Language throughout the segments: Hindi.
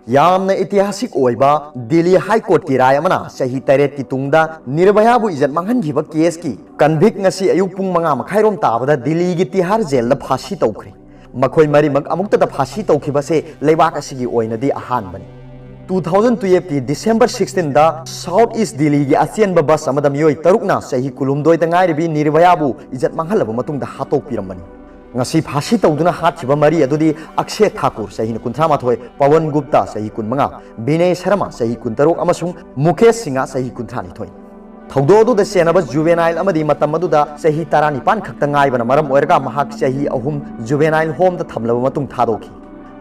यामना ऐतिहासिक ओइबा दिल्ली हाई कोर्ट की राय अमना सही तरेट की तुंगदा निर्भयाबु इज्जत मांगहनखिबा केस की कन्विक ngasi अयुक पुंग मंगा मखाइरोम ताबदा दिल्ली की तिहार जेल दा फांसी तौखरे मखोय मरीमक अमुक्तदा फांसी तौखिबसे लेबाक असिगी ओइनदी अहानबनी 2012 की डिसेंबर 16 दा साउथ ईस्ट दिल्ली की अचेनब बस अमदा मियोय तरुकना सही कुलुमदोय दा ngairibi निर्भयाबु इज्जत मांगहलब मतुंगदा हातोकपिरमबनी ngasi फांसी तौदुना हाथिबा मरी अदुदी अक्षय ठाकुर सही 38 पवन गुप्ता सही 15 विनय शर्मा सही 13 अमसुंग मुकेश सिंह सही 32 थौदोदुदा सेनब जुवेनाइल अमदी मतम अदुदा सही 19 खक्ता ngaibana maram oirga mahak सही 3 जुवेनाइल होम दा थमलब मतुंग थादोखी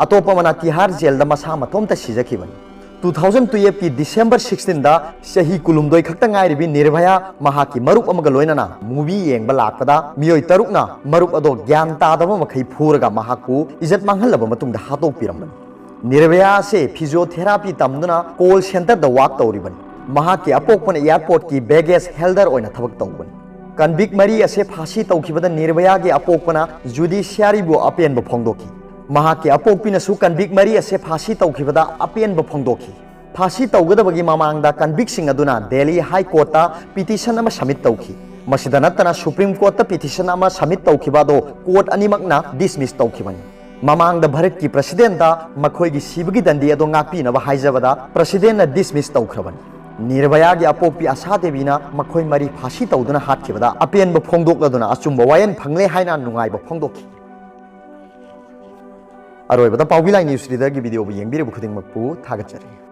अतोपा मना तिहार जेल दा मसा मतोमता सिजखिबनी 2012 की डिसेंबर 16 दा सही कुलुमदोय खक्ता ngairibi निर्भया महाकी मरुप अमगा लोइनना मूवी येंगबा लाकपदा मियोय तरुकना मरुप अदो ज्ञान तादबा मखै फुरगा महाकु इज्जत मांगहलब मतुंगदा हातोकपिरमबनी निर्भया से फिजियोथेरापी तमदुना कॉल सेंटर दा वाक तौरिबनी महाकी अपोकपन एयरपोर्ट की बैगेज हेल्डर ओइना थबक तौबनी कन्विक मरी असे फांसी तौखिबदा निर्भया के अपोकपना जुडिशियरीबु अपेनबा फोंदोखी महाके अपोकपिनसु कन्विक मरी असे फांसी तौखिबदा अपेनबा फोंदोखी फांसी तौगदबगी ममांगदा कन्विक सिंह अदुना दिल्ली हाई कोर्ट ता पिटिशन अमा सबमिट तौखी मसिदा नत्तना सुप्रीम कोर्ट ता पिटिशन अमा सबमिट तौखिबादो कोर्ट अनिमकना डिसमिस तौखिबनी ममांगदा भारत की प्रेसिडेंट दा मखोयगी सिबगी दंडी अदो ngaakpinaba हाइजबदा प्रेसिडेंट ना डिसमिस तौखरबनी निर्भया की अपोकपी आशा देवीना मखोय मरी फांसी तौदुना हाटखिबदा अपेनबा फोंदोकलदुना अचुंबा वायन फंगले हाइना नुंगाइबा फोंदोखी अरोइबदा पाउगिलाई न्यूज रीडर की वीडियो येंबिरबु खुदिंगमकपु थागतचरी।